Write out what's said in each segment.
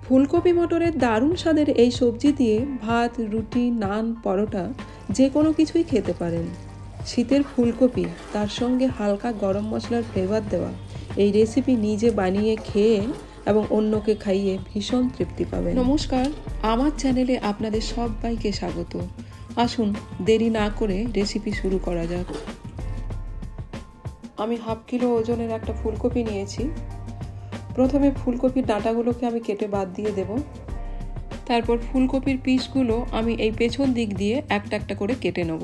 ফুলকপি মটরের দারুণ স্বাদের এই সবজি দিয়ে ভাত, রুটি, নান, পরোটা যে কোনো কিছুই খেতে পারেন। শীতের ফুলকপি, তার সঙ্গে হালকা গরম মশলার ফ্লেভার দেওয়া এই রেসিপি নিজে বানিয়ে খেয়ে এবং অন্যকে খাইয়ে ভীষণ তৃপ্তি পাবেন। নমস্কার, আমার চ্যানেলে আপনাদের সবাইকে স্বাগত। আসুন দেরি না করে রেসিপি শুরু করা যাক। আমি হাফ কিলো ওজনের একটা ফুলকপি নিয়েছি। প্রথমে ফুলকপির ডাঁটাগুলোকে আমি কেটে বাদ দিয়ে দেব। তারপর ফুলকপির পিসগুলো আমি এই পেছন দিক দিয়ে একটা একটা করে কেটে নেব।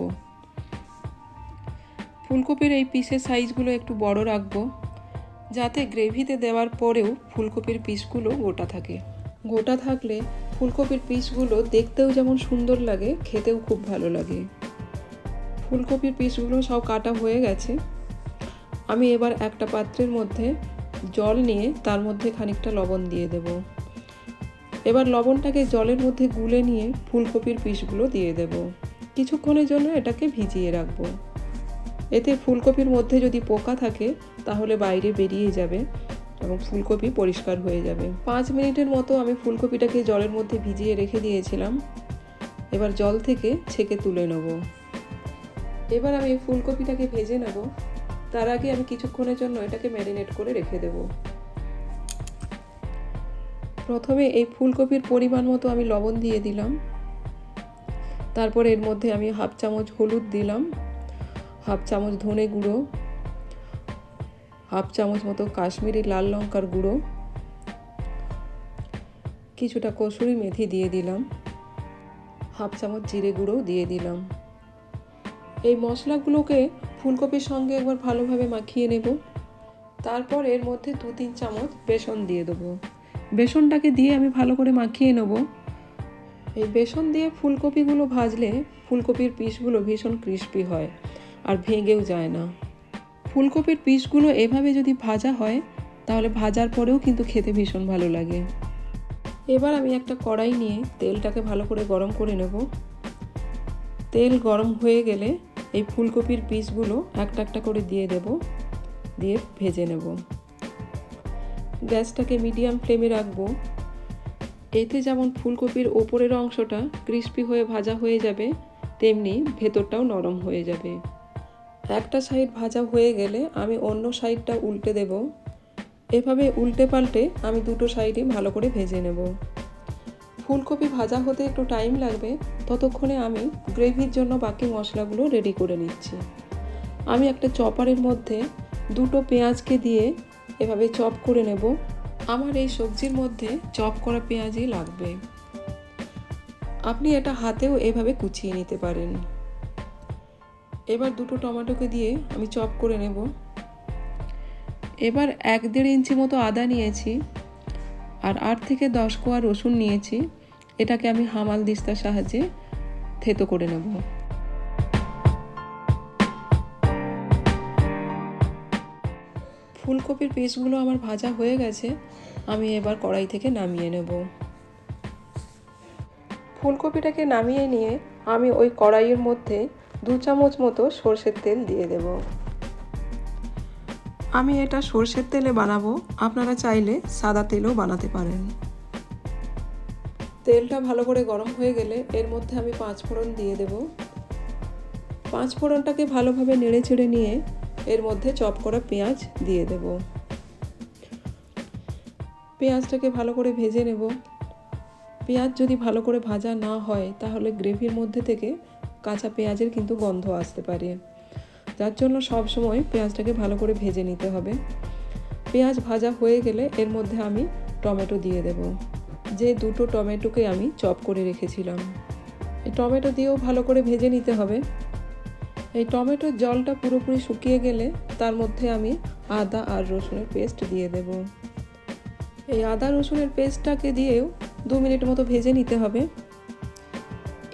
ফুলকপির এই পিসের সাইজগুলো একটু বড় রাখবো, যাতে গ্রেভিতে দেওয়ার পরেও ফুলকপির পিসগুলো গোটা থাকে। গোটা থাকলে ফুলকপির পিসগুলো দেখতেও যেমন সুন্দর লাগে, খেতেও খুব ভালো লাগে। ফুলকপির পিসগুলো সব কাটা হয়ে গেছে। আমি এবার একটা পাত্রের মধ্যে জল নিয়ে তার মধ্যে খানিকটা লবণ দিয়ে দেব। এবার লবণটাকে জলের মধ্যে গুলে নিয়ে ফুলকপির পিসগুলো দিয়ে দেব। কিছুক্ষণের জন্য এটাকে ভিজিয়ে রাখবো। এতে ফুলকপির মধ্যে যদি পোকা থাকে তাহলে বাইরে বেরিয়ে যাবে এবং ফুলকপি পরিষ্কার হয়ে যাবে। 5 মিনিটের মতো আমি ফুলকপিটাকে জলের মধ্যে ভিজিয়ে রেখে দিয়েছিলাম। এবার জল থেকে ছেঁকে তুলে নেব। এবার আমি ফুলকপিটাকে ভেজে নেব। তার আগে আমি কিছুক্ষণের জন্য এটাকে ম্যারিনেট করে রেখে দেব। প্রথমে এই ফুলকপির পরিমাণ মতো আমি লবণ দিয়ে দিলাম। তারপর এর মধ্যে আমি হাফ চামচ হলুদ দিলাম, হাফ চামচ ধনে গুঁড়ো, হাফ চামচ মতো কাশ্মীরি লাল লঙ্কার গুঁড়ো, কিছুটা কসুরি মেথি দিয়ে দিলাম, হাফ চামচ জিরে গুঁড়ো দিয়ে দিলাম। এই মশলাগুলোকে ফুলকপির সঙ্গে একবার ভালোভাবে মাখিয়ে নেব। তারপর এর মধ্যে 2-3 চামচ বেসন দিয়ে দেবো। বেসনটাকে দিয়ে আমি ভালো করে মাখিয়ে নেব। এই বেসন দিয়ে ফুলকপিগুলো ভাজলে ফুলকপির পিসগুলো ভীষণ ক্রিস্পি হয় আর ভেঙেও যায় না। ফুলকপির পিসগুলো এভাবে যদি ভাজা হয় তাহলে ভাজার পরেও কিন্তু খেতে ভীষণ ভালো লাগে। এবার আমি একটা কড়াই নিয়ে তেলটাকে ভালো করে গরম করে নেব। তেল গরম হয়ে গেলে এই ফুলকপির পিসগুলো একটা একটা করে দিয়ে দেব, দিয়ে ভেজে নেব। গ্যাসটাকে মিডিয়াম ফ্লেমে রাখবো। এতে যেমন ফুলকপির ওপরের অংশটা ক্রিস্পি হয়ে ভাজা হয়ে যাবে, তেমনি ভেতরটাও নরম হয়ে যাবে। একটা সাইড ভাজা হয়ে গেলে আমি অন্য সাইডটা উল্টে দেব। এভাবে উল্টে পাল্টে আমি দুটো সাইডই ভালো করে ভেজে নেব। ফুলকপি ভাজা হতে একটু টাইম লাগবে, ততক্ষণে আমি গ্রেভির জন্য বাকি মশলাগুলো রেডি করে নিচ্ছি। আমি একটা চপারের মধ্যে দুটো পেঁয়াজকে দিয়ে এভাবে চপ করে নেব। আমার এই সবজির মধ্যে চপ করা পেঁয়াজই লাগবে। আপনি এটা হাতেও এভাবে কুচিয়ে নিতে পারেন। এবার দুটো টমেটোকে দিয়ে আমি চপ করে নেব। এবার 1-1.5 ইঞ্চি মতো আদা নিয়েছি আর 8 থেকে 10 কোয়া রসুন নিয়েছি। এটাকে আমি হামাল দিস্তার সাহায্যে থেতো করে নেব। ফুলকপির পিসগুলো আমার ভাজা হয়ে গেছে। আমি এবার কড়াই থেকে নামিয়ে নেব। ফুলকপিটাকে নামিয়ে নিয়ে আমি ওই কড়াইয়ের মধ্যে 2 চামচ মতো সরষের তেল দিয়ে দেব। আমি এটা সরষের তেলে বানাবো, আপনারা চাইলে সাদা তেলেও বানাতে পারেন। তেলটা ভালো করে গরম হয়ে গেলে এর মধ্যে আমি 5 ফোড়ন দিয়ে দেব। 5 ফোড়নটাকে ভালোভাবে নেড়ে চেড়ে নিয়ে এর মধ্যে চপ করা পেঁয়াজ দিয়ে দেব। পেঁয়াজটাকে ভালো করে ভেজে নেব। পেঁয়াজ যদি ভালো করে ভাজা না হয় তাহলে গ্রেভির মধ্যে থেকে কাঁচা পেঁয়াজের কিন্তু গন্ধ আসতে পারে। যার জন্য সব সময় পেঁয়াজটাকে ভালো করে ভেজে নিতে হবে। পেঁয়াজ ভাজা হয়ে গেলে এর মধ্যে আমি টমেটো দিয়ে দেব। যে দুটো টমেটোকে আমি চপ করে রেখেছিলাম, এই টমেটো দিয়েও ভালো করে ভেজে নিতে হবে। এই টমেটোর জলটা পুরোপুরি শুকিয়ে গেলে তার মধ্যে আমি আদা আর রসুনের পেস্ট দিয়ে দেব। এই আদা রসুনের পেস্টটাকে দিয়েও 2 মিনিট মতো ভেজে নিতে হবে।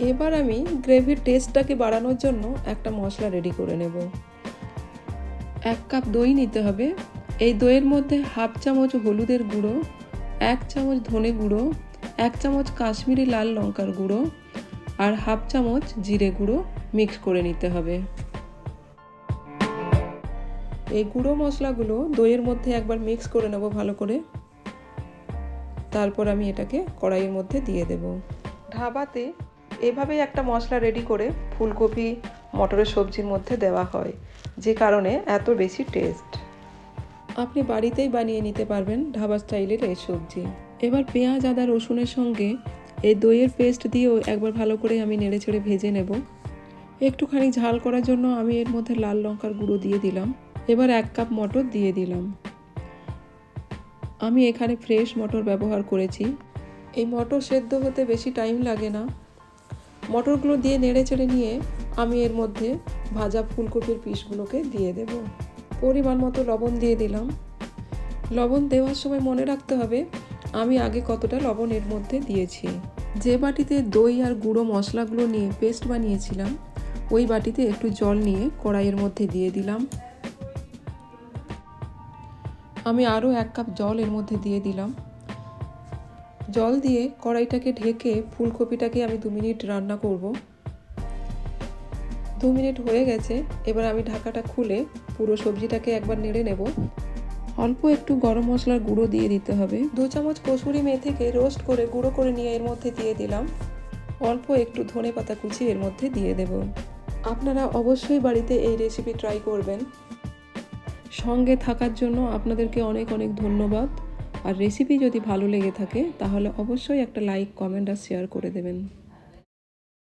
এবার আমি গ্রেভির টেস্টটাকে বাড়ানোর জন্য একটা মশলা রেডি করে নেব। 1 কাপ দই নিতে হবে। এই দইয়ের মধ্যে হাফ চামচ হলুদের গুঁড়ো, 1 চামচ ধনে গুঁড়ো, 1 চামচ কাশ্মীরি লাল লঙ্কার গুঁড়ো আর হাফ চামচ জিরে গুঁড়ো মিক্স করে নিতে হবে। এই গুঁড়ো মশলাগুলো দইয়ের মধ্যে একবার মিক্স করে নেব ভালো করে। তারপর আমি এটাকে কড়াইয়ের মধ্যে দিয়ে দেব। ধাবাতে এভাবেই একটা মশলা রেডি করে ফুলকপি মটরের সবজির মধ্যে দেওয়া হয়, যে কারণে এত বেশি টেস্ট। আপনি বাড়িতেই বানিয়ে নিতে পারবেন ধাবা স্টাইলের এই সবজি। এবার পেঁয়াজ আদা রসুনের সঙ্গে এই দইয়ের পেস্ট দিয়েও একবার ভালো করে আমি নেড়েচেড়ে ভেজে নেব। একটুখানি ঝাল করার জন্য আমি এর মধ্যে লাল লঙ্কার গুঁড়ো দিয়ে দিলাম। এবার 1 কাপ মটর দিয়ে দিলাম। আমি এখানে ফ্রেশ মটর ব্যবহার করেছি। এই মটর সেদ্ধ হতে বেশি টাইম লাগে না। মটরগুলো দিয়ে নেড়েচেড়ে নিয়ে আমি এর মধ্যে ভাজা ফুলকপির পিসগুলোকে দিয়ে দেব। পরিমাণ মতো লবণ দিয়ে দিলাম। লবণ দেওয়ার সময় মনে রাখতে হবে আমি আগে কতটা লবণ এর মধ্যে দিয়েছি। যে বাটিতে দই আর গুঁড়ো মশলাগুলো নিয়ে পেস্ট বানিয়েছিলাম, ওই বাটিতে একটু জল নিয়ে কড়াইয়ের মধ্যে দিয়ে দিলাম। আমি আরও 1 কাপ জল এর মধ্যে দিয়ে দিলাম। জল দিয়ে কড়াইটাকে ঢেকে ফুলকপিটাকে আমি 2 মিনিট রান্না করব। 2 মিনিট হয়ে গেছে। এবার আমি ঢাকাটা খুলে পুরো সবজিটাকে একবার নেড়ে নেব। অল্প একটু গরম মশলার গুঁড়ো দিয়ে দিতে হবে। 2 চামচ কসুরি মেথিকে রোস্ট করে গুঁড়ো করে নিয়ে এর মধ্যে দিয়ে দিলাম। অল্প একটু ধনেপাতা কুচি এর মধ্যে দিয়ে দেব। আপনারা অবশ্যই বাড়িতে এই রেসিপি ট্রাই করবেন। সঙ্গে থাকার জন্য আপনাদেরকে অনেক অনেক ধন্যবাদ। আর রেসিপি যদি ভালো লেগে থাকে তাহলে অবশ্যই একটা লাইক, কমেন্ট আর শেয়ার করে দেবেন।